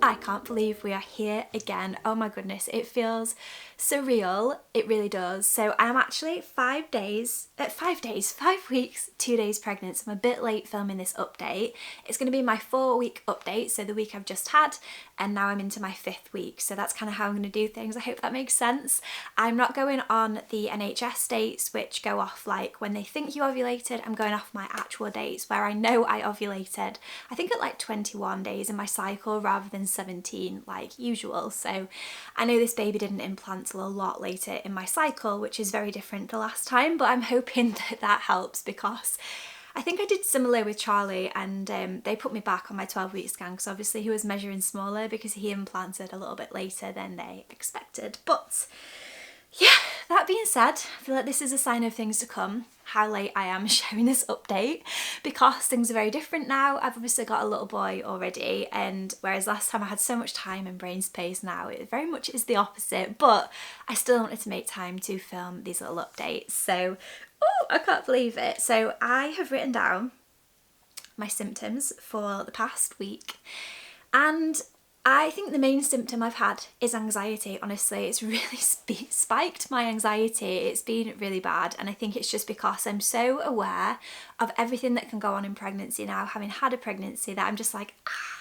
I can't believe we are here again. Oh my goodness, it feels surreal. It really does. So I'm actually 5 weeks, 2 days pregnant. So I'm a bit late filming this update. It's going to be my 4-week update. So the week I've just had, and now I'm into my 5th week. So that's kind of how I'm going to do things. I hope that makes sense. I'm not going on the NHS dates, which go off like when they think you ovulated. I'm going off my actual dates where I know I ovulated. I think at like 21 days in my cycle rather than 17 like usual. So I know this baby didn't implant till a lot later in my cycle, which is very different to last time, but I'm hoping that that helps because I think I did similar with Charlie, and they put me back on my 12-week scan because obviously he was measuring smaller because he implanted a little bit later than they expected. But yeah, that being said, I feel like this is a sign of things to come, how late I am sharing this update, because things are very different now. I've obviously got a little boy already, and whereas last time I had so much time and brain space, now it very much is the opposite, but I still wanted to make time to film these little updates. So, oh, I can't believe it. So I have written down my symptoms for the past week, and I think the main symptom I've had is anxiety. Honestly, it's really spiked my anxiety. It's been really bad, and I think it's just because I'm so aware of everything that can go on in pregnancy now, having had a pregnancy, that I'm just like, ah.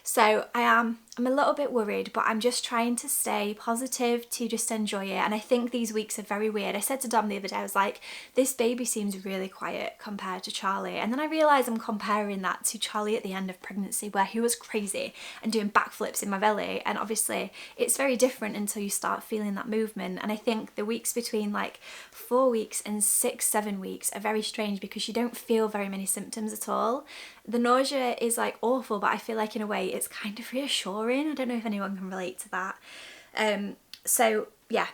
So I'm a little bit worried, but I'm just trying to stay positive, to just enjoy it. And I think these weeks are very weird. I said to Dom the other day, I was like, this baby seems really quiet compared to Charlie. And then I realised I'm comparing that to Charlie at the end of pregnancy, where he was crazy and doing backflips in my belly. And obviously it's very different until you start feeling that movement. And I think the weeks between like 4 weeks and 6-7 weeks are very strange because you don't feel very many symptoms at all. The nausea is like awful, but I feel like in a way it's kind of reassuring. I don't know if anyone can relate to that. So yeah,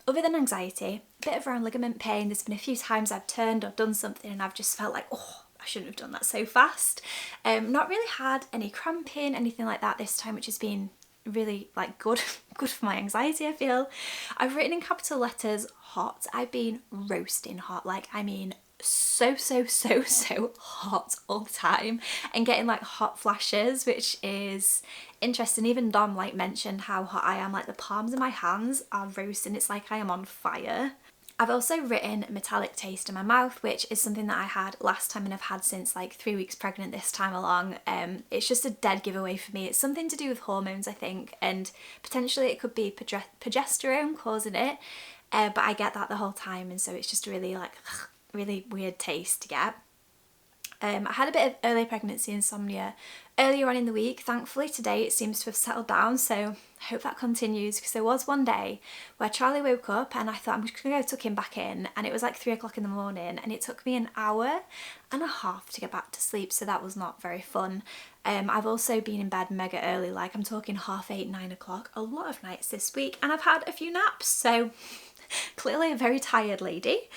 other than anxiety, a bit of around ligament pain. There's been a few times I've turned or done something and I've just felt like, oh, I shouldn't have done that so fast. Not really had any cramping, anything like that this time, which has been really like good for my anxiety, I feel. I've written in capital letters hot. I've been roasting hot, like I mean so hot all the time, and getting like hot flashes, which is interesting. Even Dom like mentioned how hot I am, like the palms of my hands are roasting. It's like I am on fire. I've also written metallic taste in my mouth, which is something that I had last time and I've had since like 3 weeks pregnant this time along. It's just a dead giveaway for me. It's something to do with hormones, I think, and potentially it could be progesterone causing it, but I get that the whole time, and so it's just really like really weird taste to get. I had a bit of early pregnancy insomnia earlier on in the week. Thankfully today it seems to have settled down, so I hope that continues, because there was one day where Charlie woke up and I thought I'm just gonna go tuck him back in, and it was like 3 o'clock in the morning, and it took me an hour and a half to get back to sleep, so that was not very fun. I've also been in bed mega early, like I'm talking 8:30, 9 o'clock, a lot of nights this week, and I've had a few naps, so clearly a very tired lady.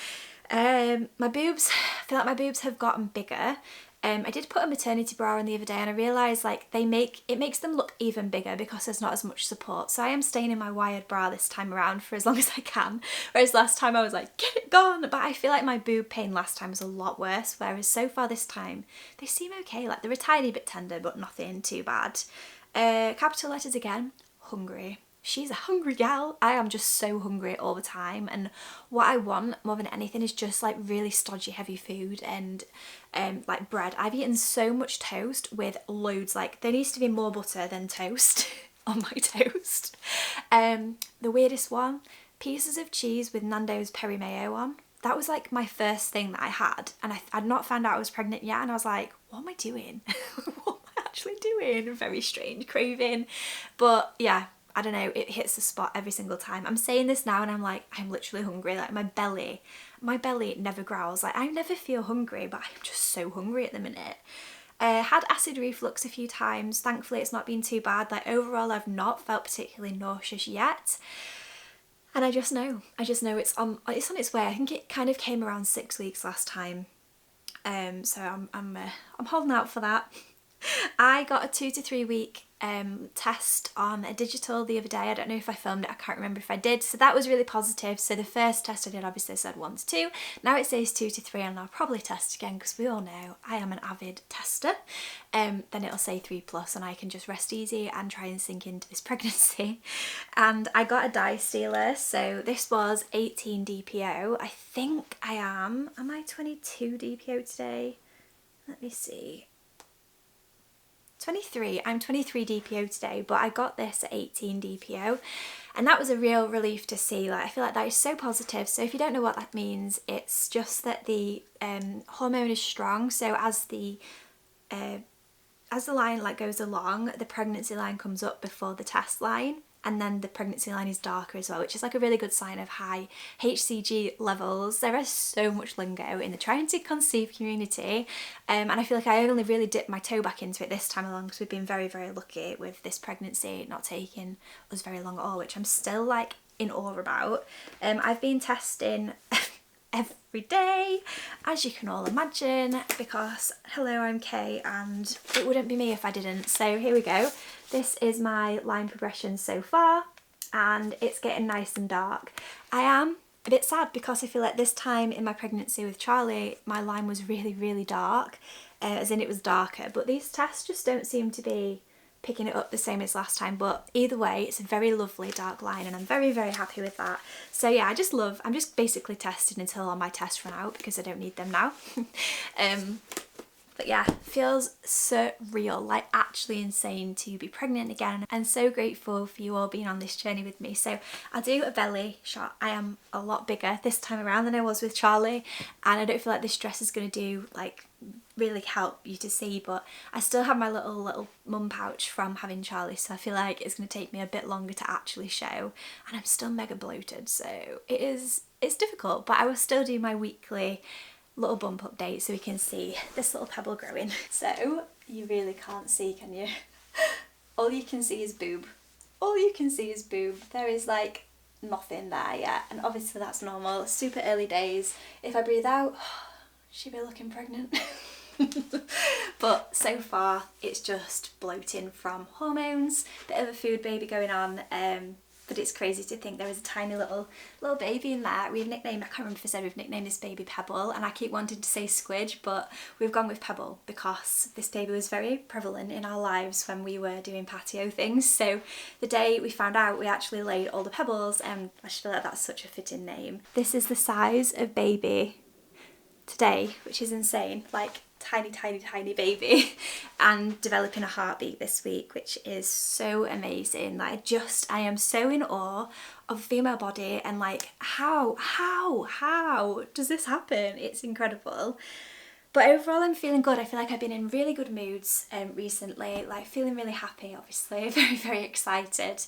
My boobs, I feel like my boobs have gotten bigger. I did put a maternity bra on the other day, and I realised like it makes them look even bigger because there's not as much support. So I am staying in my wired bra this time around for as long as I can, whereas last time I was like, get it gone. But I feel like my boob pain last time was a lot worse, whereas so far this time they seem okay. Like they're a tiny bit tender, but nothing too bad. Capital letters again, hungry. She's a hungry gal. I am just so hungry all the time, and what I want more than anything is just like really stodgy heavy food and like bread. I've eaten so much toast with loads, like there needs to be more butter than toast on my toast. The weirdest one, pieces of cheese with Nando's peri mayo on. That was like my first thing that I had, and I'd not found out I was pregnant yet, and I was like, what am I doing? What am I actually doing? Very strange craving, but yeah, I don't know, it hits the spot every single time. I'm saying this now and I'm like, I'm literally hungry. Like my belly never growls. Like I never feel hungry, but I'm just so hungry at the minute. Had acid reflux a few times. Thankfully it's not been too bad. Like overall I've not felt particularly nauseous yet. And I just know it's on its way. I think it kind of came around 6 weeks last time. So I'm holding out for that. I got a 2 to 3 week test on a digital the other day. I don't know if I filmed it, I can't remember if I did. So that was really positive. So the first test I did obviously said 1 to 2. Now it says 2 to 3, and I'll probably test again because we all know I am an avid tester. Then it'll say 3+ and I can just rest easy and try and sink into this pregnancy. And I got a dye stealer. So this was 18 DPO. I think I am I 22 DPO today? Let me see. 23. I'm 23 DPO today, but I got this at 18 DPO, and that was a real relief to see. Like, I feel like that is so positive. So if you don't know what that means, it's just that the hormone is strong. So as the line like goes along, the pregnancy line comes up before the test line, and then the pregnancy line is darker as well, which is like a really good sign of high HCG levels. There is so much lingo in the trying to conceive community, and I feel like I only really dipped my toe back into it this time along because we've been very, very lucky with this pregnancy not taking us very long at all, which I'm still like in awe about. I've been testing every day, as you can all imagine, because hello, I'm Kay and it wouldn't be me if I didn't. So here we go. This is my line progression so far, and it's getting nice and dark. I am a bit sad because I feel like this time in my pregnancy with Charlie, my line was really, really dark, as in it was darker, but these tests just don't seem to be picking it up the same as last time. But either way, it's a very lovely dark line and I'm very, very happy with that. So yeah, I'm just basically testing until all my tests run out because I don't need them now. But yeah, feels surreal, like actually insane to be pregnant again, and so grateful for you all being on this journey with me. So I'll do a belly shot. I am a lot bigger this time around than I was with Charlie, and I don't feel like this dress is going to do like really help you to see, but I still have my little mum pouch from having Charlie, so I feel like it's going to take me a bit longer to actually show, and I'm still mega bloated, so it's difficult, but I will still do my weekly little bump update so we can see this little pebble growing. So you really can't see, can you? All you can see is boob. All you can see is boob. There is like nothing there yet, and obviously that's normal. Super early days. If I breathe out, she'd be looking pregnant. But so far it's just bloating from hormones, bit of a food baby going on. But it's crazy to think there is a tiny little baby in there. We've nicknamed, I can't remember if I said we've nicknamed this baby Pebble, and I keep wanting to say Squidge, but we've gone with Pebble because this baby was very prevalent in our lives when we were doing patio things. So the day we found out, we actually laid all the pebbles, and I just feel like that's such a fitting name. This is the size of baby today, which is insane. Like tiny, tiny, tiny baby, and developing a heartbeat this week, which is so amazing. Like I am so in awe of the female body, and like how does this happen? It's incredible. But overall I'm feeling good. I feel like I've been in really good moods recently, like feeling really happy, obviously, very, very excited.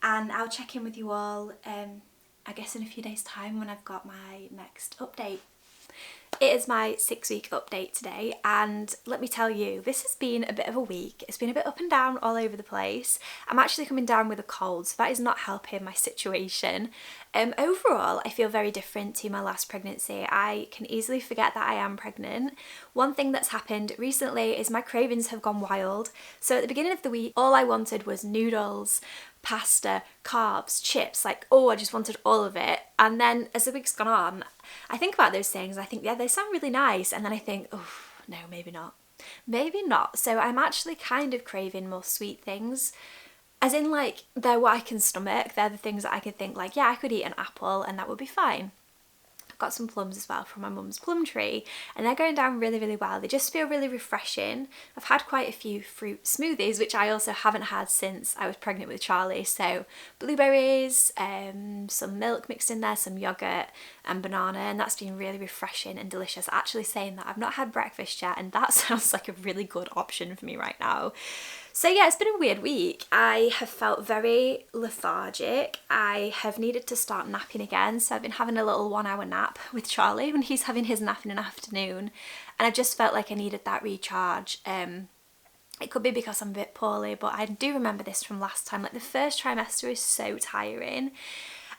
And I'll check in with you all I guess in a few days time when I've got my next update. It is my 6-week update today, and let me tell you, this has been a bit of a week. It's been a bit up and down all over the place. I'm actually coming down with a cold, so that is not helping my situation. Overall, I feel very different to my last pregnancy. I can easily forget that I am pregnant. One thing that's happened recently is my cravings have gone wild. So at the beginning of the week, all I wanted was noodles, pasta, carbs, chips, like, oh, I just wanted all of it. And then as the week's gone on, I think about those things, I think, yeah, they sound really nice, and then I think, oh, no, maybe not. Maybe not. So I'm actually kind of craving more sweet things, as in like, they're what I can stomach, they're the things that I could think like, yeah, I could eat an apple and that would be fine. I've got some plums as well from my mum's plum tree, and they're going down really, really well. They just feel really refreshing. I've had quite a few fruit smoothies, which I also haven't had since I was pregnant with Charlie. So blueberries, some milk mixed in there, some yogurt and banana, and that's been really refreshing and delicious. Actually saying that, I've not had breakfast yet, and that sounds like a really good option for me right now. So yeah, it's been a weird week. I have felt very lethargic. I have needed to start napping again. So I've been having a little 1-hour nap with Charlie when he's having his nap in an afternoon. And I just felt like I needed that recharge. It could be because I'm a bit poorly, but I do remember this from last time. Like the first trimester is so tiring.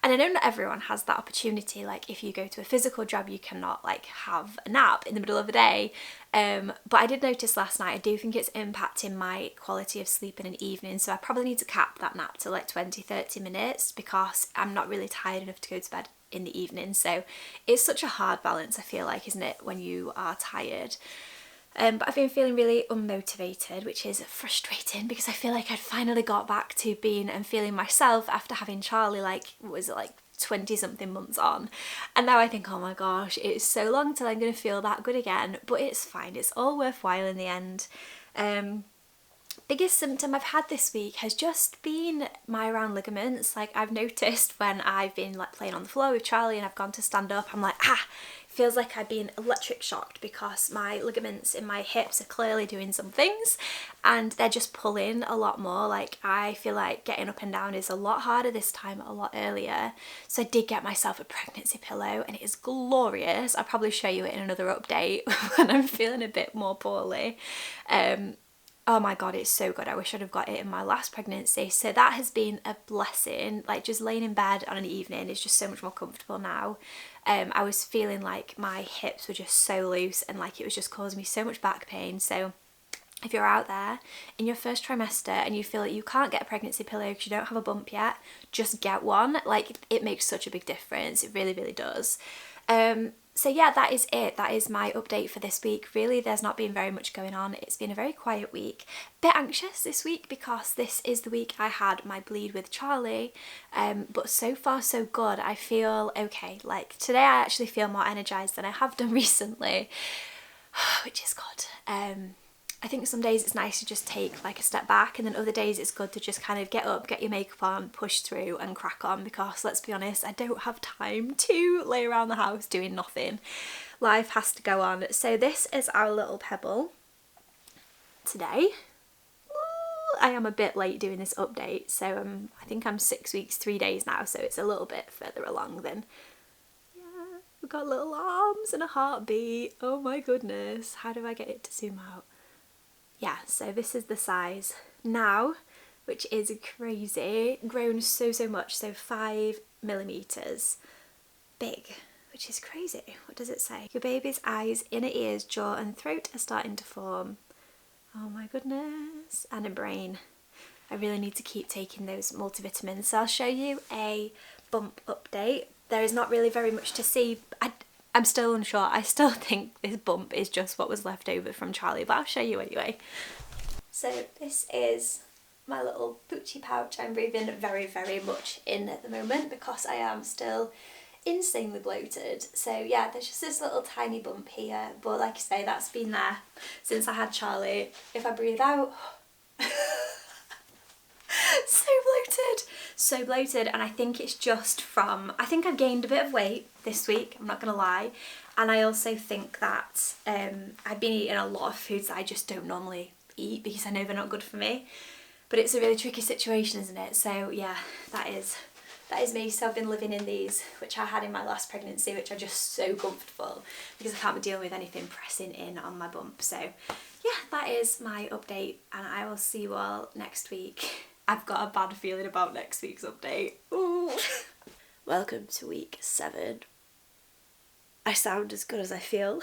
And I know not everyone has that opportunity. Like if you go to a physical job, you cannot like have a nap in the middle of the day. But I did notice last night, I do think it's impacting my quality of sleep in an evening. So I probably need to cap that nap to like 20-30 minutes because I'm not really tired enough to go to bed in the evening. So it's such a hard balance, I feel like, isn't it, when you are tired. But I've been feeling really unmotivated, which is frustrating because I feel like I'd finally got back to being and feeling myself after having Charlie, like, what was it, like 20 something months on. And now I think, oh my gosh, it's so long till I'm going to feel that good again. But it's fine, it's all worthwhile in the end. Biggest symptom I've had this week has just been my round ligaments. Like I've noticed when I've been like playing on the floor with Charlie and I've gone to stand up, I'm like, feels like I've been electric shocked because my ligaments in my hips are clearly doing some things and they're just pulling a lot more. Like I feel like getting up and down is a lot harder this time, a lot earlier. So I did get myself a pregnancy pillow and it is glorious. I'll probably show you it in another update when I'm feeling a bit more poorly. Oh my god, it's so good. I wish I'd have got it in my last pregnancy. So that has been a blessing. Like just laying in bed on an evening is just so much more comfortable now. I was feeling like my hips were just so loose and like it was just causing me so much back pain. So if you're out there in your first trimester and you feel like you can't get a pregnancy pillow because you don't have a bump yet, just get one. Like it makes such a big difference. It really, really does. So yeah, that is it. That is my update for this week. Really, there's not been very much going on. It's been a very quiet week. Bit anxious this week because this is the week I had my bleed with Charlie. But so far so good. I feel okay. Like today I actually feel more energised than I have done recently, which is good. I think some days it's nice to just take like a step back and then other days it's good to just kind of get up, get your makeup on, push through and crack on because let's be honest, I don't have time to lay around the house doing nothing. Life has to go on. So this is our little pebble today. I am a bit late doing this update, so I think I'm 6 weeks, 3 days now, so it's a little bit further along than, yeah, we've got little arms and a heartbeat. Oh my goodness, how do I get it to zoom out? Yeah, so this is the size now, which is crazy, grown so much, so 5 millimeters big, which is crazy. What does it say? Your baby's eyes, inner ears, jaw and throat are starting to form. Oh my goodness, and a brain. I really need to keep taking those multivitamins. So I'll show you a bump update. There is not really very much to see. I'm still unsure. I still think this bump is just what was left over from Charlie, but I'll show you anyway. So this is my little poochie pouch. I'm breathing very, very much in at the moment because I am still insanely bloated. So yeah, there's just this little tiny bump here, but like I say, that's been there since I had Charlie. If I breathe out, so bloated, and I think it's just from, I think I've gained a bit of weight this week, I'm not gonna lie, and I also think that I've been eating a lot of foods that I just don't normally eat because I know they're not good for me, but it's a really tricky situation, isn't it? So yeah, that is me. So I've been living in these, which I had in my last pregnancy, which are just so comfortable because I can't be dealing with anything pressing in on my bump. So yeah, that is my update and I will see you all next week. I've got a bad feeling about next week's update. Ooh. Welcome to week 7. I sound as good as I feel.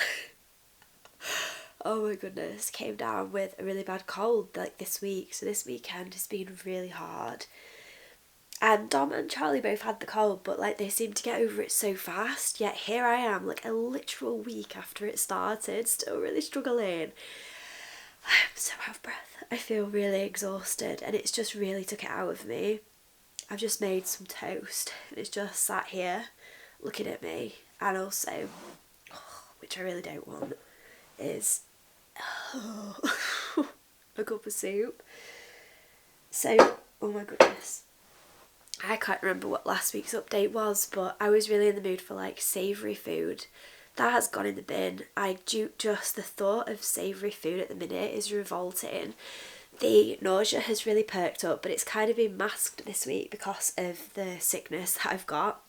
Oh my goodness, came down with a really bad cold like this week, so this weekend has been really hard. And Dom and Charlie both had the cold, but like they seemed to get over it so fast, yet here I am like a literal week after it started, still really struggling. I'm so out of breath. I feel really exhausted and it's just really took it out of me. I've just made some toast and it's just sat here looking at me, and also, which I really don't want, is a cup of soup. So, oh my goodness, I can't remember what last week's update was, but I was really in the mood for like savoury food. That has gone in the bin. Just the thought of savoury food at the minute is revolting. The nausea has really perked up, but it's kind of been masked this week because of the sickness that I've got.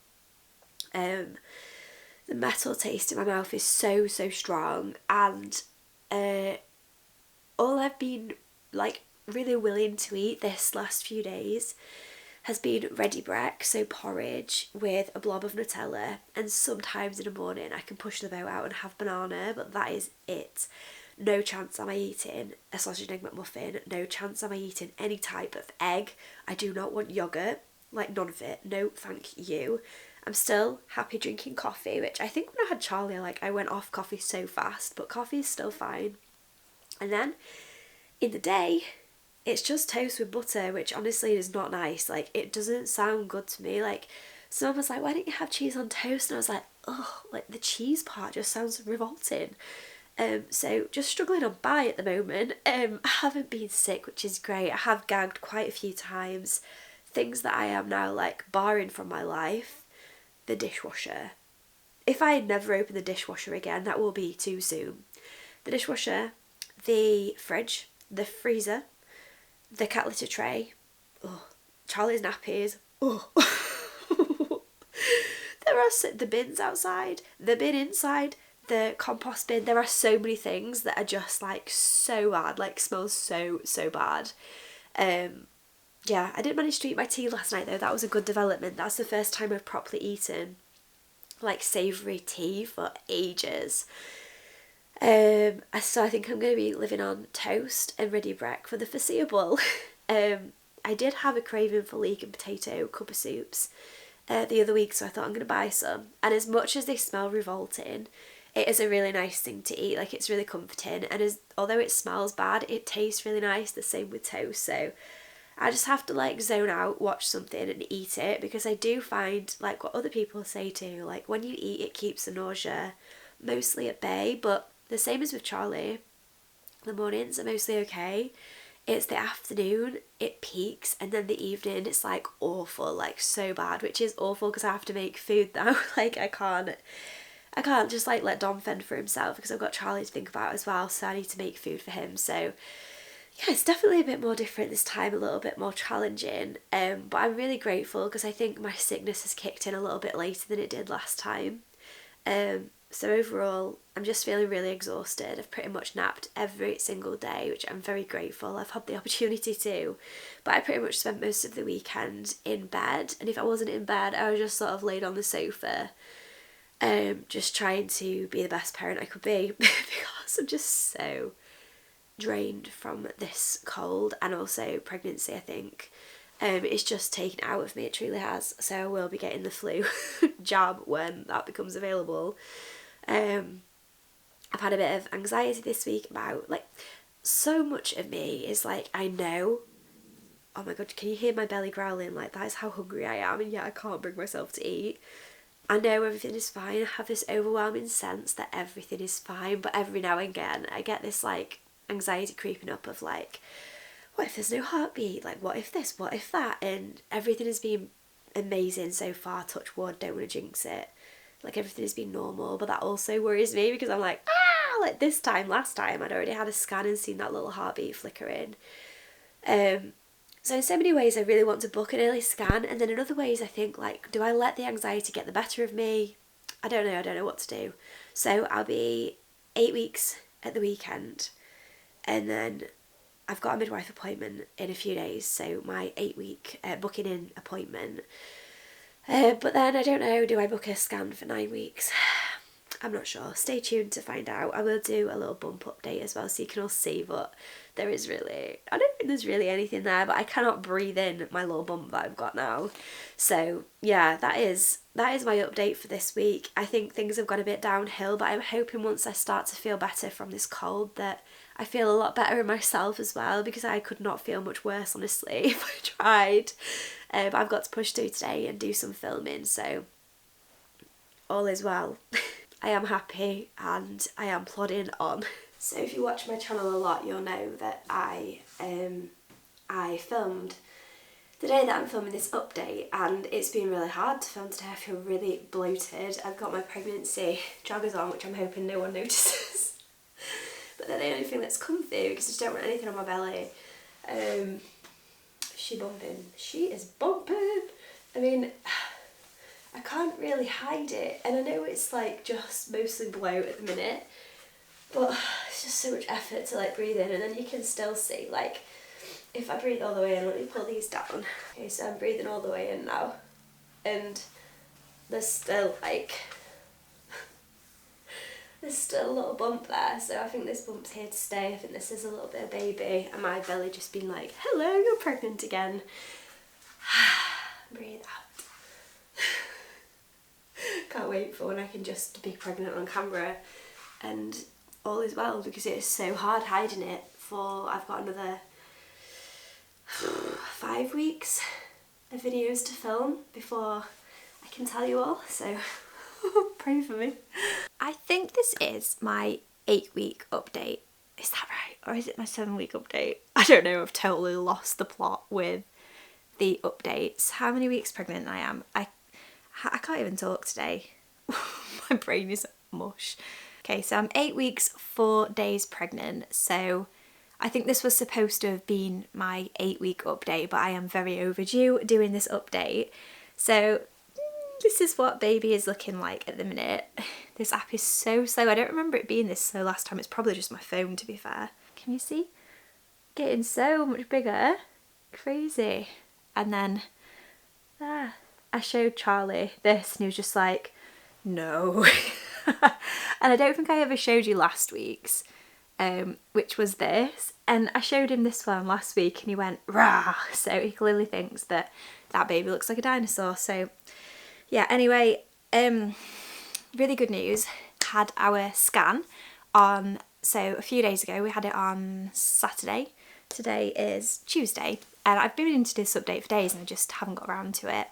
The metal taste in my mouth is so strong, and all I've been like really willing to eat this last few days has been ready brek, so porridge with a blob of Nutella, and sometimes in the morning I can push the boat out and have banana, but that is it. No chance am I eating a sausage and egg McMuffin, no chance am I eating any type of egg. I do not want yoghurt, like none of it, no thank you. I'm still happy drinking coffee, which I think when I had Charlie, like I went off coffee so fast, but coffee is still fine. And then in the day, it's just toast with butter, which honestly is not nice. Like, it doesn't sound good to me. Like, someone was like, why don't you have cheese on toast? And I was like, oh, like the cheese part just sounds revolting. So just struggling on by at the moment. I haven't been sick, which is great. I have gagged quite a few times. Things that I am now like barring from my life. The dishwasher. If I never open the dishwasher again, that will be too soon. The dishwasher, the fridge, the freezer, the cat litter tray, oh, Charlie's nappies, oh. There are the bins outside, the bin inside, the compost bin. There are so many things that are just like so bad, like smells so bad. Yeah, I didn't manage to eat my tea last night though. That was a good development. That's the first time I've properly eaten like savoury tea for ages. So I think I'm going to be living on toast and ready brek for the foreseeable. I did have a craving for leek and potato cuppa soups the other week, so I thought I'm going to buy some. And as much as they smell revolting, it is a really nice thing to eat. Like, it's really comforting, and although it smells bad, it tastes really nice. The same with toast. So I just have to like zone out, watch something and eat it, because I do find, like what other people say too, like when you eat it keeps the nausea mostly at bay. But the same as with Charlie, the mornings are mostly okay. It's the afternoon, it peaks, and then the evening it's like awful, like so bad, which is awful because I have to make food now. Like I can't just like let Dom fend for himself because I've got Charlie to think about as well, so I need to make food for him. So yeah, it's definitely a bit more different this time, a little bit more challenging, but I'm really grateful because I think my sickness has kicked in a little bit later than it did last time. So overall, I'm just feeling really exhausted. I've pretty much napped every single day, which I'm very grateful I've had the opportunity to, but I pretty much spent most of the weekend in bed, and if I wasn't in bed, I was just sort of laid on the sofa, just trying to be the best parent I could be because I'm just so drained from this cold and also pregnancy. I think it's just taken out of me, it truly has. So I will be getting the flu jab when that becomes available. I've had a bit of anxiety this week about, like, so much of me is like, I know, oh my god, can you hear my belly growling? Like, that is how hungry I am, and yet I can't bring myself to eat. I know everything is fine. I have this overwhelming sense that everything is fine, but every now and again I get this like anxiety creeping up of like, what if there's no heartbeat? Like, what if this, what if that? And everything has been amazing so far, touch wood, don't want to jinx it. Like, everything has been normal, but that also worries me because I'm like, like this time, last time, I'd already had a scan and seen that little heartbeat flickering. So in so many ways I really want to book an early scan, and then in other ways I think, like, do I let the anxiety get the better of me? I don't know what to do. So I'll be 8 weeks at the weekend, and then I've got a midwife appointment in a few days, so my 8-week booking in appointment. But then I don't know, do I book a scan for 9 weeks? I'm not sure. Stay tuned to find out. I will do a little bump update as well so you can all see, but there is really, I don't think there's really anything there, but I cannot breathe in my little bump that I've got now. So yeah, that is my update for this week. I think things have gone a bit downhill, but I'm hoping once I start to feel better from this cold that I feel a lot better in myself as well, because I could not feel much worse, honestly, if I tried. But I've got to push through today and do some filming, so all is well. I am happy and I am plodding on. So if you watch my channel a lot, you'll know that I filmed the day that I'm filming this update, and it's been really hard to film today. I feel really bloated. I've got my pregnancy joggers on, which I'm hoping no one notices. But they're the only thing that's comfy because I just don't want anything on my belly. She bumping. She is bumping. I mean, I can't really hide it, and I know it's like just mostly bloat at the minute, but it's just so much effort to like breathe in, and then you can still see, like, if I breathe all the way in, let me pull these down. Okay, so I'm breathing all the way in now. And there's still there's still a little bump there, so I think this bump's here to stay. I think this is a little bit of baby, and my belly just been like, hello, you're pregnant again. Breathe out. Can't wait for when I can just be pregnant on camera and all is well, because it is so hard hiding it for, I've got another 5 weeks of videos to film before I can tell you all, so pray for me. I think this is my 8-week update. Is that right? Or is it my 7-week update? I don't know, I've totally lost the plot with the updates. How many weeks pregnant I am? I can't even talk today. My brain is mush. Okay, so I'm 8 weeks, 4 days pregnant. So I think this was supposed to have been my 8-week update, but I am very overdue doing this update. So this is what baby is looking like at the minute. This app is so slow. I don't remember it being this slow last time. It's probably just my phone, to be fair. Can you see? Getting so much bigger. Crazy. And then I showed Charlie this and he was just like, no. And I don't think I ever showed you last week's, which was this. And I showed him this one last week and he went, rah. So he clearly thinks that that baby looks like a dinosaur. So yeah, anyway, really good news. Had our scan on, so a few days ago, we had it on Saturday. Today is Tuesday. And I've been into this update for days and I just haven't got around to it.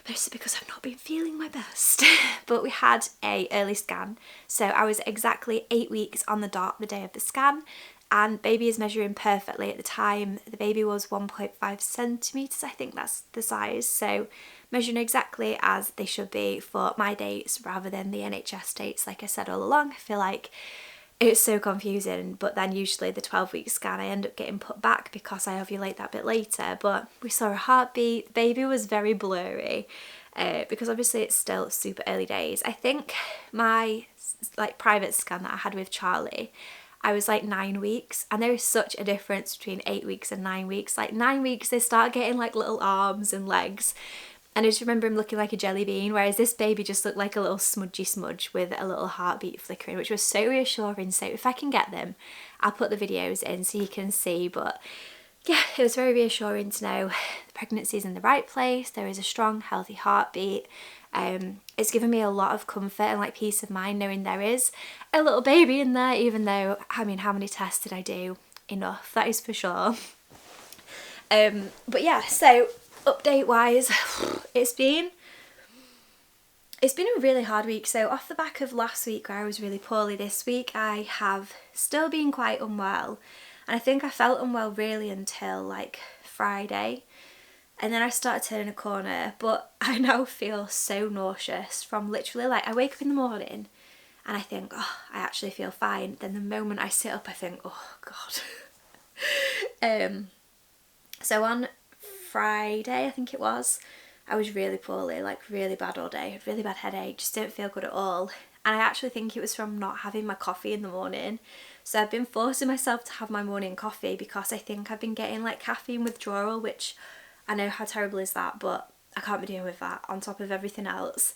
Mostly because I've not been feeling my best. But we had a early scan. So I was exactly 8 weeks on the dot the day of the scan. And baby is measuring perfectly at the time. The baby was 1.5 centimetres, I think that's the size. So measuring exactly as they should be for my dates rather than the NHS dates, like I said all along. I feel like it's so confusing, but then usually the 12-week scan I end up getting put back because I ovulate that bit later. But we saw a heartbeat. The baby was very blurry because obviously it's still super early days. I think my private scan that I had with Charlie, I was 9 weeks, and there is such a difference between 8 weeks and 9 weeks. 9 weeks they start getting little arms and legs. And I just remember him looking like a jelly bean, whereas this baby just looked like a little smudgy smudge with a little heartbeat flickering, which was so reassuring. So if I can get them, I'll put the videos in so you can see. But yeah, it was very reassuring to know the pregnancy's in the right place. There is a strong, healthy heartbeat. It's given me a lot of comfort and peace of mind knowing there is a little baby in there, even though, I mean, how many tests did I do? Enough, that is for sure. But yeah, so update wise, it's been a really hard week. So off the back of last week where I was really poorly, this week I have still been quite unwell, and I think I felt unwell really until Friday, and then I started turning a corner. But I now feel so nauseous from literally I wake up in the morning and I think, oh, I actually feel fine. Then the moment I sit up I think, oh god. So on Friday, I think it was, I was really poorly, really bad all day, really bad headache, just didn't feel good at all. And I actually think it was from not having my coffee in the morning. So I've been forcing myself to have my morning coffee because I think I've been getting caffeine withdrawal, which I know how terrible is that, but I can't be dealing with that on top of everything else.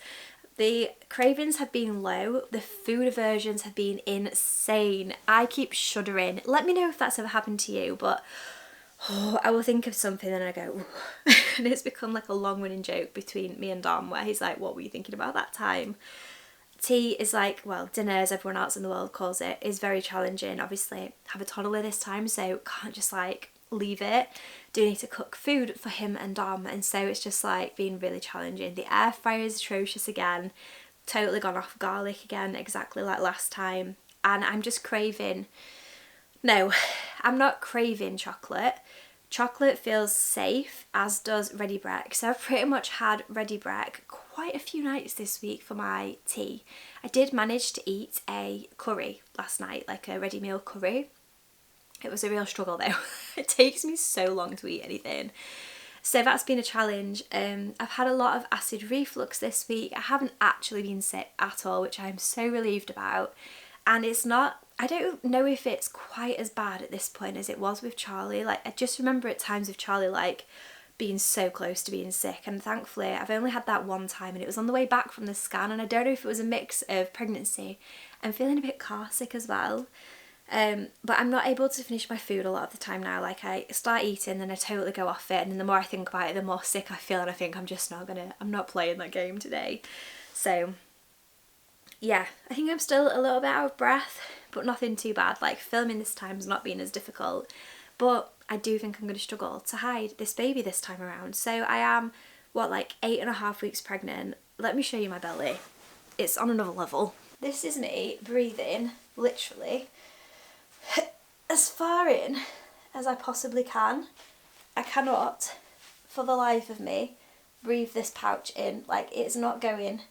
The cravings have been low, the food aversions have been insane. I keep shuddering. Let me know if that's ever happened to you, but I will think of something and I go, and it's become a long-running joke between me and Dom where he's like, what were you thinking about that time? Tea is well, dinner as everyone else in the world calls it, is very challenging. Obviously I have a toddler this time, so can't just leave it. Do need to cook food for him and Dom, and so it's just been really challenging. The air fryer is atrocious again, totally gone off garlic again, exactly like last time. And I'm just craving, no, I'm not craving chocolate. Chocolate feels safe, as does ready brek. So I've pretty much had ready brek quite a few nights this week for my tea. I did manage to eat a curry last night, a ready meal curry. It was a real struggle though. It takes me so long to eat anything. So that's been a challenge. I've had a lot of acid reflux this week. I haven't actually been sick at all, which I'm so relieved about. And it's not I don't know if it's quite as bad at this point as it was with Charlie. Like, I just remember at times with Charlie, like, being so close to being sick, and thankfully I've only had that one time, and it was on the way back from the scan, and I don't know if it was a mix of pregnancy and feeling a bit car sick as well. But I'm not able to finish my food a lot of the time now. Like, I start eating, then I totally go off it, and then the more I think about it, the more sick I feel, and I think I'm not playing that game today. So yeah, I think I'm still a little bit out of breath, but nothing too bad. Like, filming this time's not been as difficult, but I do think I'm going to struggle to hide this baby this time around. So I am, what, like 8.5 weeks pregnant. Let me show you my belly. It's on another level. This is me breathing, literally, as far in as I possibly can. I cannot, for the life of me, breathe this pouch in. Like, it's not going.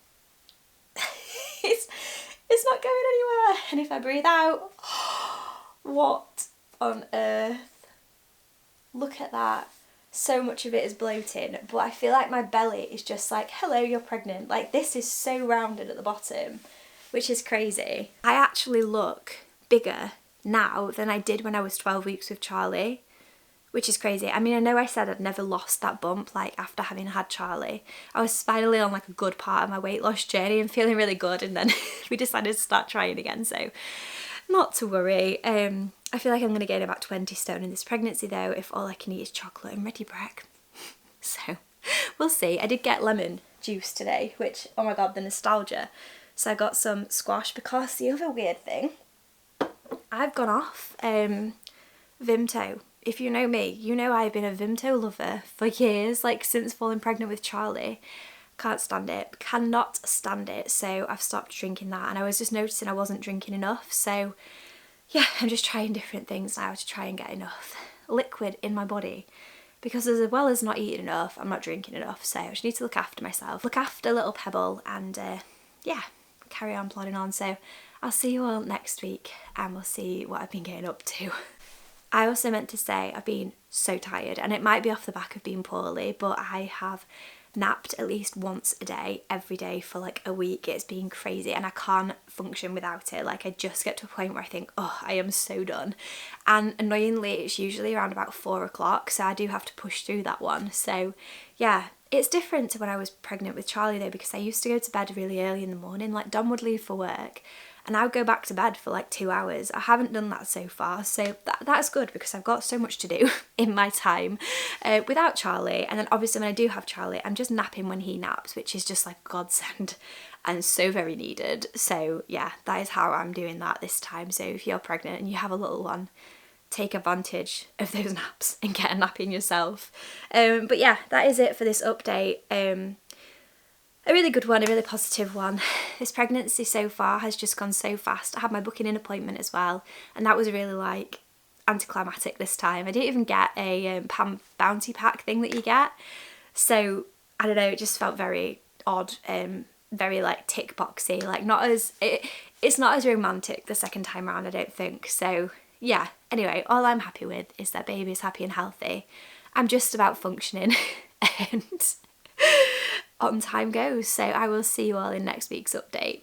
it's not going anywhere. And if I breathe out, what on earth? Look at that. So much of it is bloating, but I feel like my belly is just like, hello, you're pregnant. Like, this is so rounded at the bottom, which is crazy. I actually look bigger now than I did when I was 12 weeks with Charlie, which is crazy. I mean, I know I said I'd never lost that bump, like, after having had Charlie. I was finally on like a good part of my weight loss journey and feeling really good, and then we decided to start trying again, so not to worry. I feel like I'm going to gain about 20 stone in this pregnancy though, if all I can eat is chocolate and ready break. So we'll see. I did get lemon juice today, which, oh my god, the nostalgia. So I got some squash, because the other weird thing, I've gone off Vimto. If you know me, you know I've been a Vimto lover for years, like since falling pregnant with Charlie. Can't stand it, cannot stand it, so I've stopped drinking that, and I was just noticing I wasn't drinking enough, so yeah, I'm just trying different things now to try and get enough liquid in my body, because as well as not eating enough, I'm not drinking enough, so I just need to look after myself, look after little Pebble, and yeah, carry on plodding on. So I'll see you all next week, and we'll see what I've been getting up to. I also meant to say I've been so tired, and it might be off the back of being poorly, but I have napped at least once a day, every day for like a week. It's been crazy, and I can't function without it. Like, I just get to a point where I think, oh, I am so done. And annoyingly, it's usually around about 4 o'clock, so I do have to push through that one. So yeah, it's different to when I was pregnant with Charlie though, because I used to go to bed really early in the morning. Like, Dom would leave for work, and I would go back to bed for like 2 hours. I haven't done that so far, so that's good, because I've got so much to do in my time without Charlie. And then obviously when I do have Charlie, I'm just napping when he naps, which is just like a godsend and so very needed. So yeah, that is how I'm doing that this time. So if you're pregnant and you have a little one, take advantage of those naps and get a nap in yourself. But yeah, that is it for this update. A really good one, a really positive one. This pregnancy so far has just gone so fast. I had my booking in appointment as well, and that was really like anticlimactic this time. I didn't even get a Pam bounty pack thing that you get, so I don't know, it just felt very odd, very like tick boxy, like it's not as romantic the second time around, I don't think. So yeah, anyway, all I'm happy with is that baby's happy and healthy. I'm just about functioning and on time goes. So I will see you all in next week's update.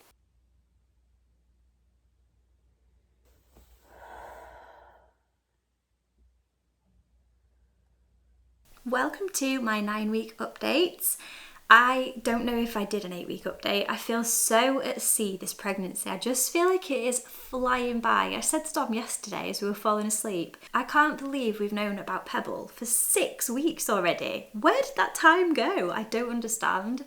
Welcome to my 9-week updates. I don't know if I did an 8-week update. I feel so at sea this pregnancy. I just feel like it is flying by. I said to Dom yesterday as we were falling asleep, I can't believe we've known about Pebble for 6 weeks already. Where did that time go? I don't understand.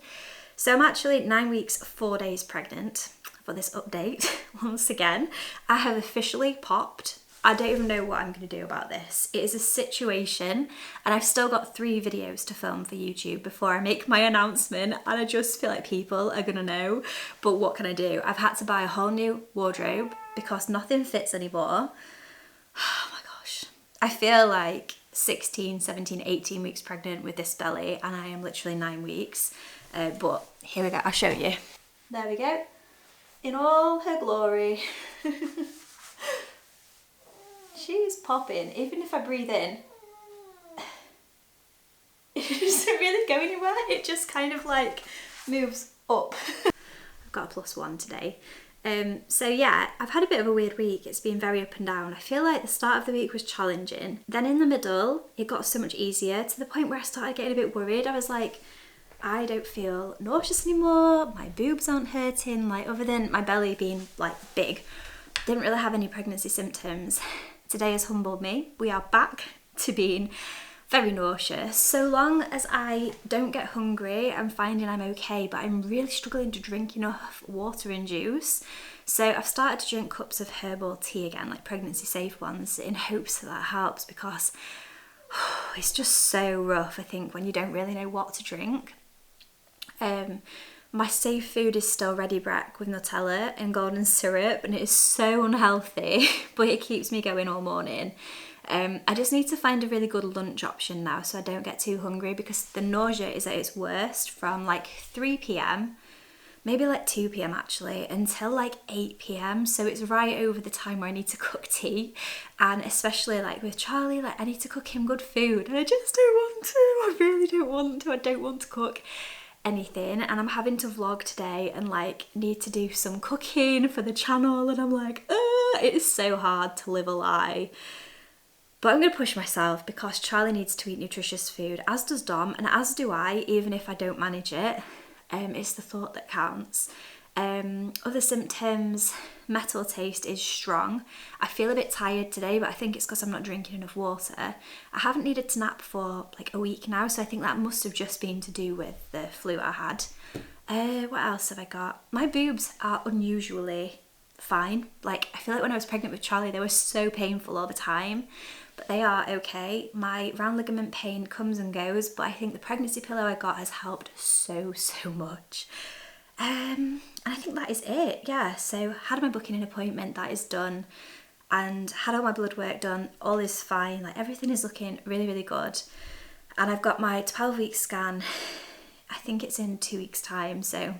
So I'm actually 9 weeks, 4 days pregnant for this update. Once again, I have officially popped. I don't even know what I'm going to do about this. It is a situation, and I've still got 3 videos to film for YouTube before I make my announcement, and I just feel like people are going to know. But what can I do? I've had to buy a whole new wardrobe because nothing fits anymore. Oh my gosh. I feel like 16, 17, 18 weeks pregnant with this belly, and I am literally 9 weeks. But here we go, I'll show you. There we go. In all her glory. She's popping. Even if I breathe in, it doesn't really go anywhere. It just kind of like moves up. I've got a +1 today. So yeah, I've had a bit of a weird week. It's been very up and down. I feel like the start of the week was challenging. Then in the middle, it got so much easier to the point where I started getting a bit worried. I was like, I don't feel nauseous anymore. My boobs aren't hurting, like other than my belly being like big. Didn't really have any pregnancy symptoms. Today has humbled me. We are back to being very nauseous. So long as I don't get hungry, I'm finding I'm okay, but I'm really struggling to drink enough water and juice. So I've started to drink cups of herbal tea again, like pregnancy safe ones, in hopes that helps, because it's just so rough, I think, when you don't really know what to drink. My safe food is still ready brec with Nutella and golden syrup, and it is so unhealthy, but it keeps me going all morning. I just need to find a really good lunch option now so I don't get too hungry, because the nausea is at its worst from like 3 p.m, maybe like 2 p.m. actually, until like 8 p.m. So it's right over the time where I need to cook tea. And especially like with Charlie, like I need to cook him good food and I just don't want to. I really don't want to. I don't want to cook anything, and I'm having to vlog today and like need to do some cooking for the channel, and I'm like, it is so hard to live a lie. But I'm going to push myself because Charlie needs to eat nutritious food, as does Dom, and as do I, even if I don't manage it. It's the thought that counts. Other symptoms, metal taste is strong. I feel a bit tired today, but I think it's because I'm not drinking enough water. I haven't needed to nap for like a week now, so I think that must have just been to do with the flu I had. What else have I got? My boobs are unusually fine. Like, I feel like when I was pregnant with Charlie, they were so painful all the time, but they are okay. My round ligament pain comes and goes, but I think the pregnancy pillow I got has helped so much. And I think that is it. Yeah, so had my booking an appointment, that is done, and had all my blood work done. All is fine, like everything is looking really good. And I've got my 12-week scan, I think it's in 2 weeks time, so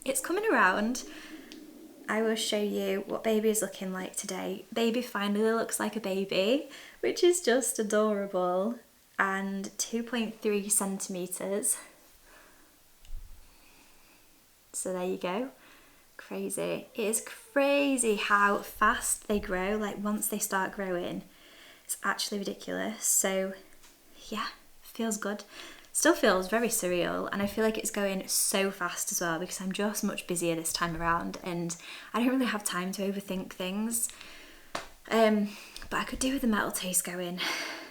it's coming around. I will show you what baby is looking like today. Baby finally looks like a baby, which is just adorable. And 2.3 centimetres. So there you go. Crazy. It is crazy how fast they grow, like once they start growing. It's actually ridiculous. So yeah, feels good. Still feels very surreal, and I feel like it's going so fast as well because I'm just much busier this time around and I don't really have time to overthink things. But I could do with the metal taste going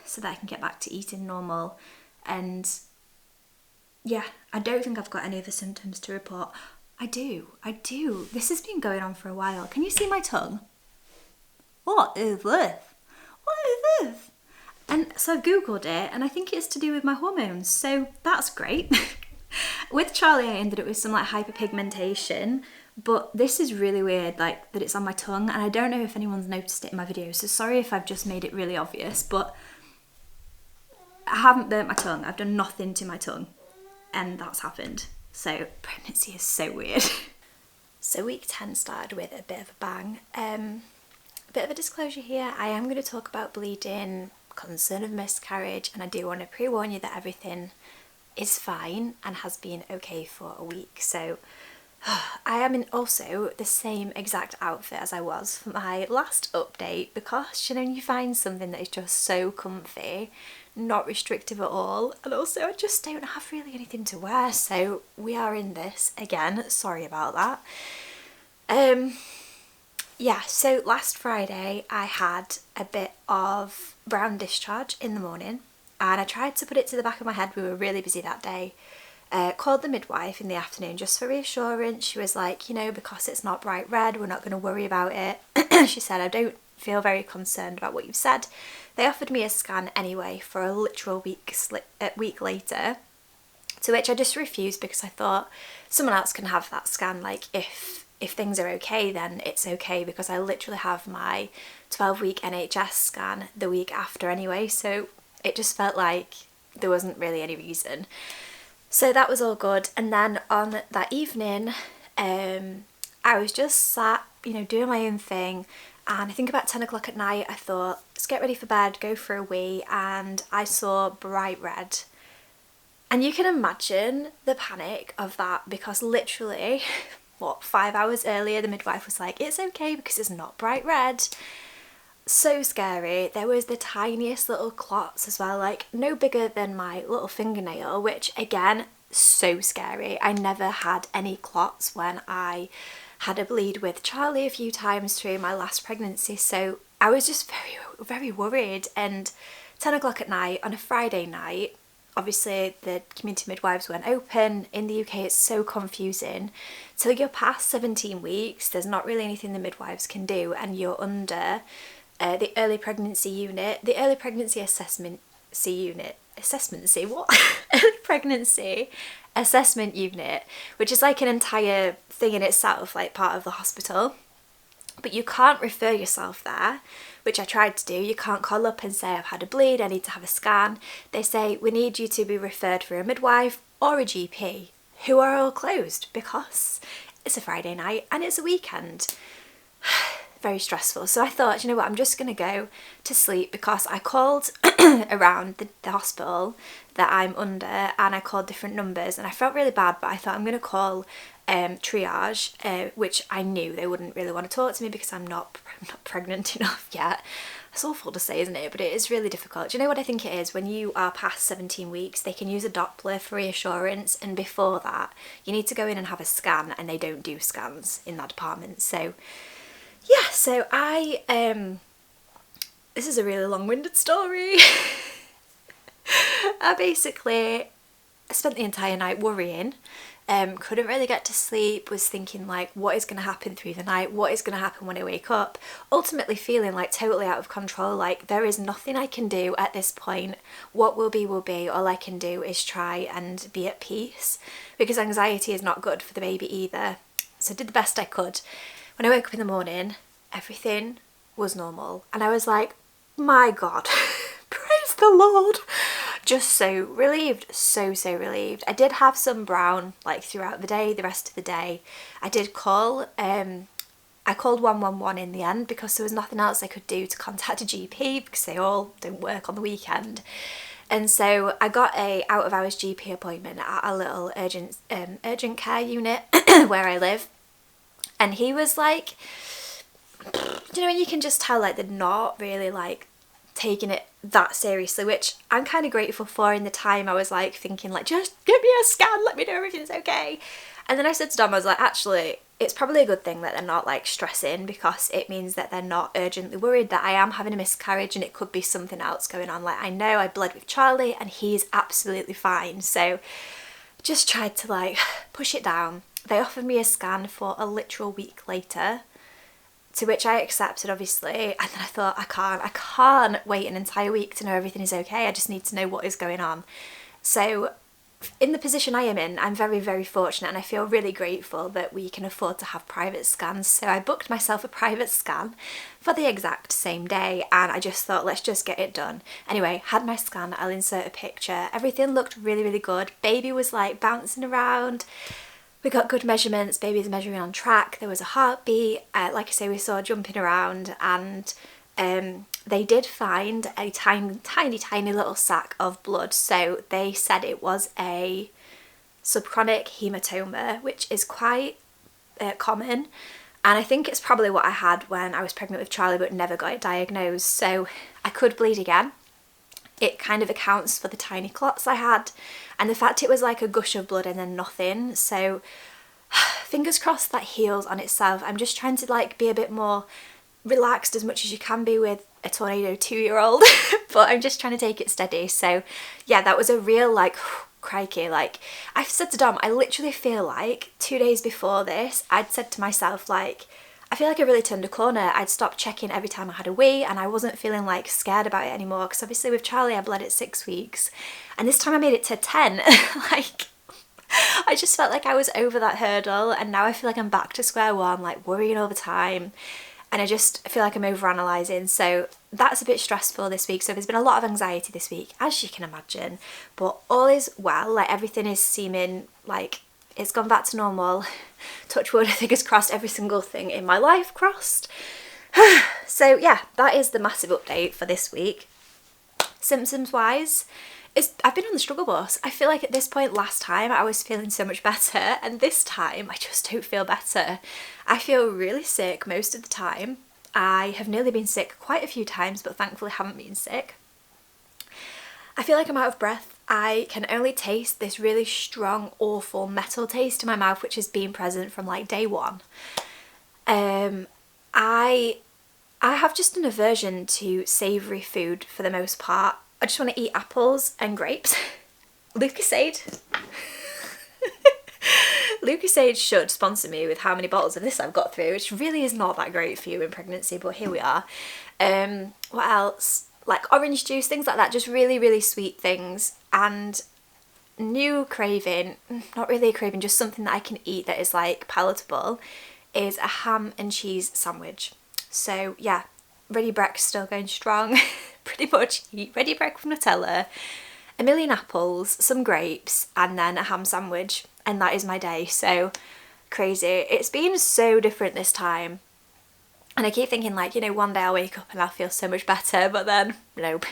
so that I can get back to eating normal. And yeah, I don't think I've got any other symptoms to report. I do. This has been going on for a while. Can you see my tongue? What is this? What is this? And so I've googled it, and I think it's to do with my hormones, so that's great. With Charlie, I ended up with some like hyperpigmentation, but this is really weird, like that it's on my tongue, and I don't know if anyone's noticed it in my videos, so sorry if I've just made it really obvious, but I haven't burnt my tongue. I've done nothing to my tongue, and that's happened. So pregnancy is so weird. So week 10 started with a bit of a bang. Bit of a disclosure here, I am going to talk about bleeding, concern of miscarriage, and I do want to pre-warn you that everything is fine and has been okay for a week. So I am in also the same exact outfit as I was for my last update, because you know, you find something that is just so comfy, not restrictive at all, and also I just don't have really anything to wear, so we are in this again. Sorry about that. Yeah, so last Friday I had a bit of brown discharge in the morning, and I tried to put it to the back of my head. We were really busy that day. Called the midwife in the afternoon just for reassurance. She was like, you know, because it's not bright red, we're not going to worry about it. She said, I don't feel very concerned about what you've said. They offered me a scan anyway for a literal week later, to which I just refused because I thought someone else can have that scan. Like if things are okay, then it's okay, because I literally have my 12-week NHS scan the week after anyway, so it just felt like there wasn't really any reason. So that was all good. And then on that evening, I was just sat, you know, doing my own thing, and I think about 10 o'clock at night I thought, let's get ready for bed, go for a wee, and I saw bright red. And you can imagine the panic of that, because literally 5 hours earlier, the midwife was like, it's okay because it's not bright red. So scary. There was the tiniest little clots as well, like no bigger than my little fingernail, which again, so scary. I never had any clots when I had a bleed with Charlie a few times through my last pregnancy, so I was just very worried. And 10 o'clock at night on a Friday night, obviously the community midwives weren't open. In the UK it's so confusing. Till you're past 17 weeks, there's not really anything the midwives can do, and you're under the early pregnancy unit, the early pregnancy assessment unit, early pregnancy assessment unit, which is like an entire thing in itself, like part of the hospital. But you can't refer yourself there, which I tried to do. You can't call up and say, I've had a bleed, I need to have a scan. They say, we need you to be referred for a midwife or a GP, who are all closed because it's a Friday night and it's a weekend. Very stressful. So I thought, you know what, I'm just going to go to sleep, because I called around the hospital that I'm under, and I called different numbers, and I felt really bad, but I thought I'm going to call triage, which I knew they wouldn't really want to talk to me because I'm not pregnant enough yet. It's awful to say, isn't it? But it is really difficult. Do you know what I think it is? When you are past 17 weeks, they can use a Doppler for reassurance, and before that, you need to go in and have a scan, and they don't do scans in that department. So yeah, so this is a really long-winded story. I spent the entire night worrying, couldn't really get to sleep, was thinking like, what is going to happen through the night, what is going to happen when I wake up, ultimately feeling like totally out of control, like there is nothing I can do at this point, what will be, all I can do is try and be at peace, because anxiety is not good for the baby either. So I did the best I could. When I woke up in the morning, everything was normal, and I was like, my God, praise the Lord. Just so relieved, so relieved. I did have some brown like throughout the day, the rest of the day. I did call, I called 111 in the end because there was nothing else I could do to contact a GP because they all don't work on the weekend. And so I got a out of hours GP appointment at a little urgent care unit where I live. And he was like, you know, you can just tell like they're not really like taking it that seriously, which I'm kind of grateful for. In the time I was like thinking like, just give me a scan, let me know everything's okay. And then I said to Dom, I was like, actually, it's probably a good thing that they're not like stressing, because it means that they're not urgently worried that I am having a miscarriage and it could be something else going on. Like I know I bled with Charlie and he's absolutely fine. So just tried to like push it down. They offered me a scan for a literal week later, to which I accepted, obviously, and then I thought, I can't wait an entire week to know everything is okay. I just need to know what is going on. So in the position I am in, I'm very fortunate, and I feel really grateful that we can afford to have private scans. So I booked myself a private scan for the exact same day, and I just thought, let's just get it done. Anyway, had my scan, I'll insert a picture. Everything looked really good. Baby was like bouncing around. We got good measurements, baby's measuring on track, there was a heartbeat, like I say, we saw jumping around, and they did find a tiny little sac of blood. So they said it was a subchronic hematoma, which is quite common, and I think it's probably what I had when I was pregnant with Charlie but never got it diagnosed. So I could bleed again. It kind of accounts for the tiny clots I had, and the fact it was like a gush of blood and then nothing. So fingers crossed that heals on itself. I'm just trying to like be a bit more relaxed as much as you can be with a tornado 2-year-old, but I'm just trying to take it steady. So yeah, that was a real like crikey. Like I said to Dom, I literally feel like 2 days before this, I'd said to myself like, I feel like I really turned a corner. I'd stopped checking every time I had a wee, and I wasn't feeling like scared about it anymore, because obviously with Charlie I bled at 6 weeks, and this time I made it to 10. Like I just felt like I was over that hurdle, and now I feel like I'm back to square one, like worrying all the time, and I just feel like I'm overanalyzing. So that's a bit stressful this week. So there's been a lot of anxiety this week, as you can imagine, but all is well. Like everything is seeming like it's gone back to normal. Touch wood, fingers crossed, every single thing in my life crossed. So yeah, that is the massive update for this week. Symptoms wise, I've been on the struggle bus. I feel like at this point last time I was feeling so much better, and this time I just don't feel better. I feel really sick most of the time. I have nearly been sick quite a few times, but thankfully haven't been sick. I feel like I'm out of breath. I can only taste this really strong, awful metal taste in my mouth, which has been present from like day one. I have just an aversion to savoury food for the most part. I just want to eat apples and grapes. Lucasade. Lucasade should sponsor me with how many bottles of this I've got through, which really is not that great for you in pregnancy, but here we are. What else? Like orange juice, things like that, just really, really sweet things. And new craving, not really a craving, just something that I can eat that is like palatable, is a ham and cheese sandwich. So yeah, ready brec still going strong. Pretty much eat ready brec with Nutella, a million apples, some grapes, and then a ham sandwich, and that is my day. So crazy. It's been so different this time. And I keep thinking like, you know, one day I'll wake up and I'll feel so much better, but then nope.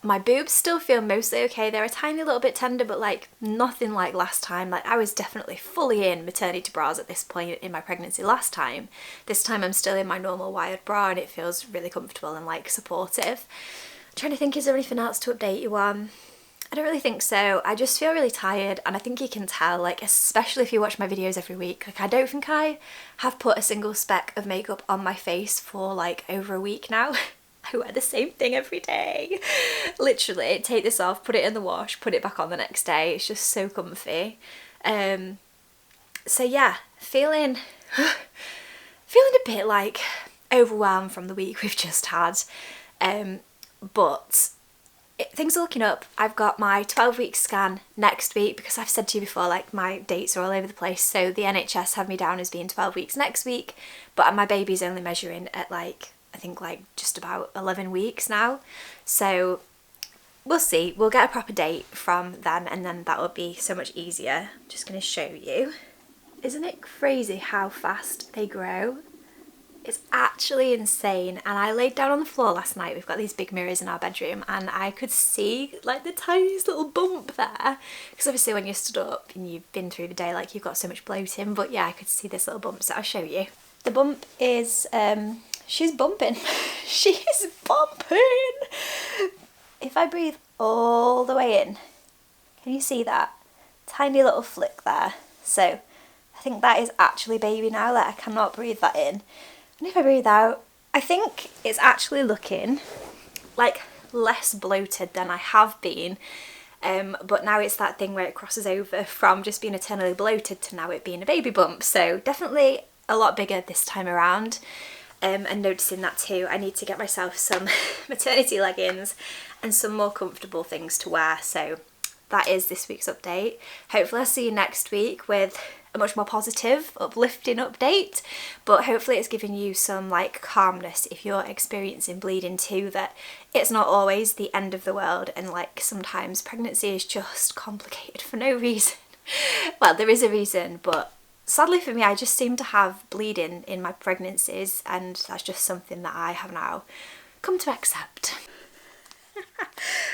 My boobs still feel mostly okay. They're a tiny little bit tender, but like nothing like last time. Like I was definitely fully in maternity bras at this point in my pregnancy last time. This time I'm still in my normal wired bra and it feels really comfortable and like supportive. I'm trying to think, is there anything else to update you on? I don't really think so. I just feel really tired, and I think you can tell, like especially if you watch my videos every week. Like I don't think I have put a single speck of makeup on my face for like over a week now. I wear the same thing every day. Literally, take this off, put it in the wash, put it back on the next day. It's just so comfy. So yeah, feeling a bit like overwhelmed from the week we've just had. But things are looking up. I've got my 12-week scan next week, because I've said to you before, like my dates are all over the place. So the NHS have me down as being 12 weeks next week, but my baby's only measuring at like, I think like just about 11 weeks now. So we'll see. We'll get a proper date from then, and then that will be so much easier. I'm just going to show you. Isn't it crazy how fast they grow? It's actually insane. And I laid down on the floor last night. We've got these big mirrors in our bedroom, and I could see like the tiniest little bump there, because obviously when you're stood up and you've been through the day, like you've got so much bloating, but yeah, I could see this little bump, so I'll show you. The bump is she's bumping. She's bumping. If I breathe all the way in, can you see that tiny little flick there? So I think that is actually baby now. Like I cannot breathe that in. And if I breathe out, I think it's actually looking like less bloated than I have been. But now it's that thing where it crosses over from just being eternally bloated to now it being a baby bump. So definitely a lot bigger this time around. And noticing that too. I need to get myself some maternity leggings and some more comfortable things to wear. So that is this week's update. Hopefully I'll see you next week with a much more positive, uplifting update, but hopefully it's giving you some like calmness if you're experiencing bleeding too, that it's not always the end of the world, and like sometimes pregnancy is just complicated for no reason. Well, there is a reason, but sadly for me, I just seem to have bleeding in my pregnancies, and that's just something that I have now come to accept.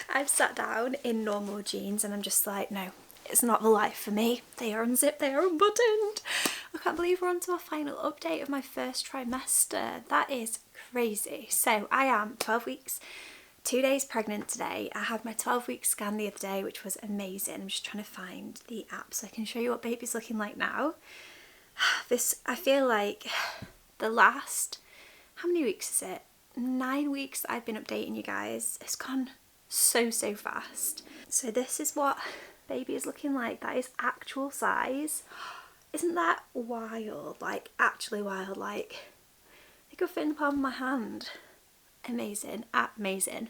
I've sat down in normal jeans and I'm just like, no, it's not the life for me. They are unzipped, they are unbuttoned. I can't believe we're on to our final update of my first trimester. That is crazy. So I am 12 weeks, 2 days pregnant today. I had my 12-week scan the other day, which was amazing. I'm just trying to find the app so I can show you what baby's looking like now. I feel like the last, how many weeks is it? 9 weeks I've been updating you guys. It's gone so fast. So this is what baby is looking like. That is actual size. Isn't that wild? Like actually wild. Like they could fit in the palm of my hand. Amazing, amazing.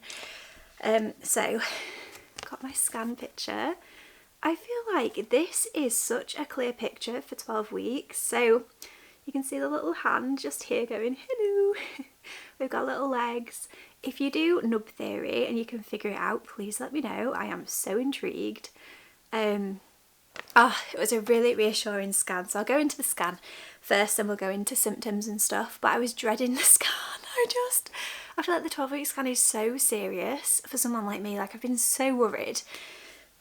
So got my scan picture. I feel like this is such a clear picture for 12 weeks. So you can see the little hand just here going hello. We've got little legs. If you do nub theory and you can figure it out, please let me know. I am so intrigued. It was a really reassuring scan. So I'll go into the scan first and we'll go into symptoms and stuff. But I was dreading the scan. I feel like the 12 week scan is so serious for someone like me. Like, I've been so worried.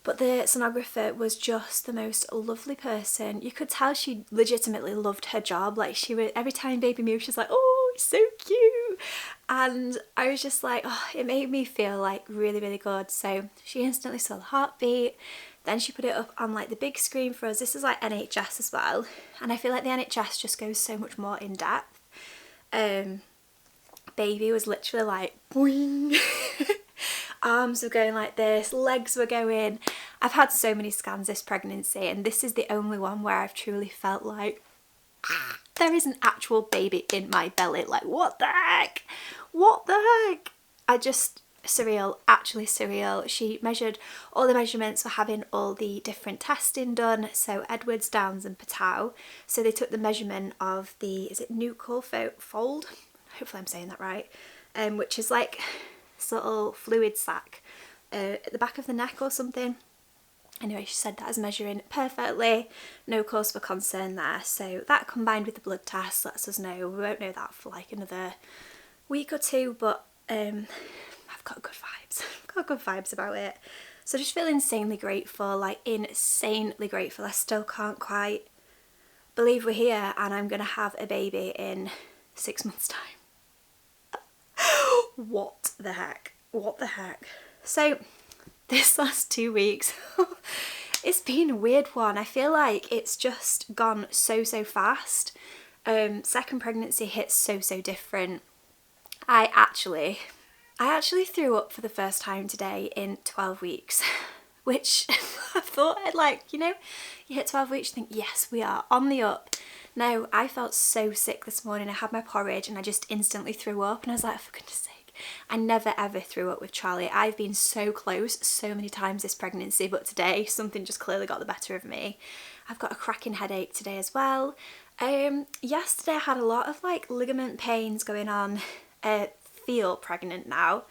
But the sonographer was just the most lovely person. You could tell she legitimately loved her job. Like, she would, every time baby moved, she's like, oh, it's so cute. And I was just like, oh, it made me feel like really, really good. So she instantly saw the heartbeat. Then she put it up on like the big screen for us. This is like NHS as well. And I feel like the NHS just goes so much more in depth. Baby was literally like, boing. Arms were going like this, legs were going. I've had so many scans this pregnancy, and this is the only one where I've truly felt like there is an actual baby in my belly. Like, what the heck? What the heck? Surreal, actually surreal. She measured all the measurements for having all the different testing done, so Edwards, Downs and Patau. So they took the measurement of the, is it nuchal fold? Hopefully I'm saying that right. Which is like this little fluid sac at the back of the neck or something. Anyway, she said that is measuring perfectly, no cause for concern there. So that combined with the blood test lets us know. We won't know that for like another week or two, but I've got good vibes. I've got good vibes about it. So just feel insanely grateful, like insanely grateful. I still can't quite believe we're here and I'm going to have a baby in 6 months' time. What the heck? What the heck? So this last 2 weeks, it's been a weird one. I feel like it's just gone so fast. Second pregnancy hits so different. I actually threw up for the first time today in 12 weeks, which I thought I'd like, you know, you hit 12 weeks, you think, yes, we are on the up. No, I felt so sick this morning. I had my porridge and I just instantly threw up and I was like, for goodness sake. I never ever threw up with Charlie. I've been so close so many times this pregnancy, but today something just clearly got the better of me. I've got a cracking headache today as well. Yesterday I had a lot of like ligament pains going on. Feel pregnant now.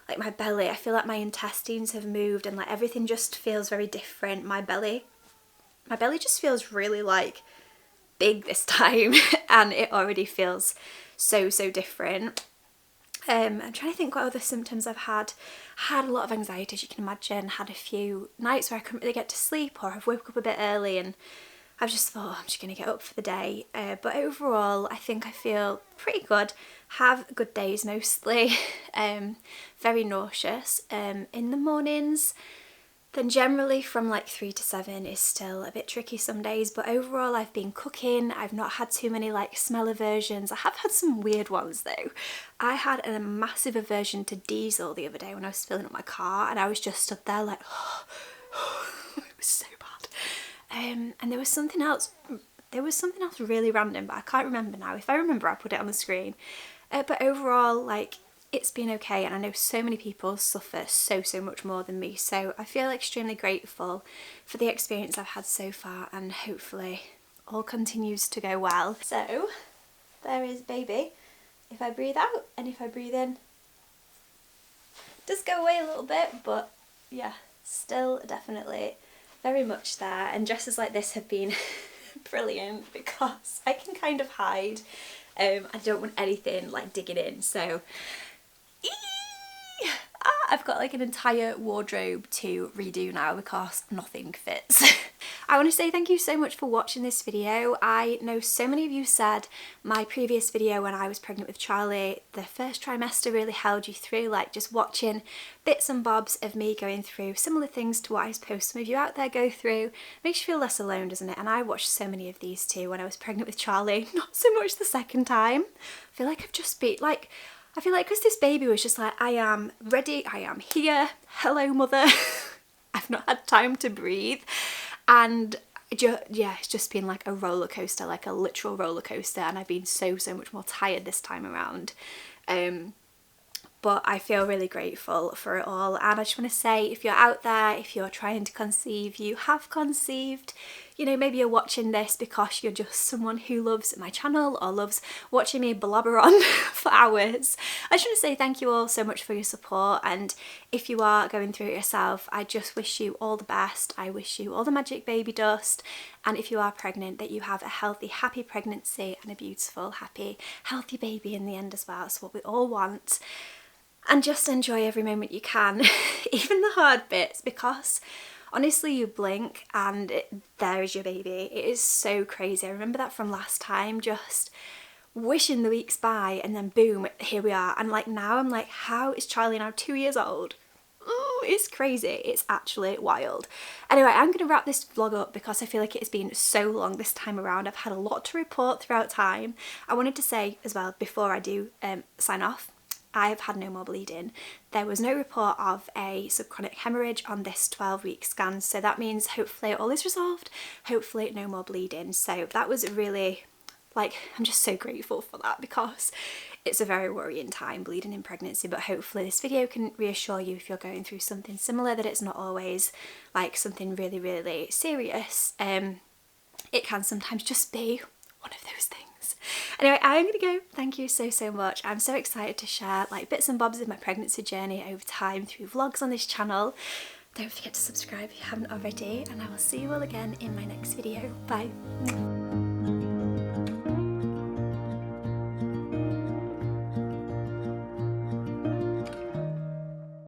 Like my belly, I feel like my intestines have moved and like everything just feels very different. My belly just feels really like big this time and it already feels so different. I'm trying to think what other symptoms I've had. Had a lot of anxiety, as you can imagine. Had a few nights where I couldn't really get to sleep, or I've woke up a bit early and I've just thought, oh, I'm just going to get up for the day. But overall, I think I feel pretty good. Have good days mostly. Very nauseous in the mornings. Then generally from like 3 to 7 is still a bit tricky some days, but overall I've been cooking. I've not had too many like smell aversions. I have had some weird ones though. I had a massive aversion to diesel the other day when I was filling up my car and I was just stood there like, it was so bad. And there was something else really random, but I can't remember now. If I remember, I'll put it on the screen. But overall, like, it's been okay, and I know so many people suffer so much more than me, so I feel extremely grateful for the experience I've had so far, and hopefully all continues to go well. So there is baby. If I breathe out and if I breathe in, it does go away a little bit, but yeah, still definitely very much there. And dresses like this have been brilliant because I can kind of hide. I don't want anything like digging in, so I've got like an entire wardrobe to redo now because nothing fits. I want to say thank you so much for watching this video. I know so many of you said my previous video when I was pregnant with Charlie, the first trimester really held you through, like just watching bits and bobs of me going through similar things to what I suppose some of you out there go through. Makes you feel less alone, doesn't it? And I watched so many of these too when I was pregnant with Charlie, not so much the second time. I feel like I've just been like, because this baby was just like, I am ready, I am here, hello mother. I've not had time to breathe. And yeah, it's just been like a roller coaster, like a literal roller coaster, and I've been so much more tired this time around. But I feel really grateful for it all, and I just want to say, if you're out there, if you're trying to conceive, you have conceived, you know, maybe you're watching this because you're just someone who loves my channel or loves watching me blabber on for hours. I just want to say thank you all so much for your support, and if you are going through it yourself, I just wish you all the best. I wish you all the magic baby dust, and if you are pregnant, that you have a healthy, happy pregnancy and a beautiful, happy, healthy baby in the end as well. That's what we all want. And just enjoy every moment you can, even the hard bits, because honestly, you blink and there is your baby. It is so crazy. I remember that from last time, just wishing the weeks by, and then boom, here we are. And like now I'm like, how is Charlie now 2 years old? Ooh, it's crazy. It's actually wild. Anyway, I'm going to wrap this vlog up because I feel like it has been so long this time around. I've had a lot to report throughout time. I wanted to say as well, before I do sign off, I've had no more bleeding. There was no report of a subchorionic hemorrhage on this 12-week scan, so that means hopefully all is resolved, hopefully no more bleeding. So that was really, like, I'm just so grateful for that, because it's a very worrying time, bleeding in pregnancy, but hopefully this video can reassure you if you're going through something similar, that it's not always like something really, really serious. It can sometimes just be one of those things. Anyway, I'm gonna go. Thank you so, so much. I'm so excited to share like bits and bobs of my pregnancy journey over time through vlogs on this channel. Don't forget to subscribe if you haven't already, and I will see you all again in my next video. Bye.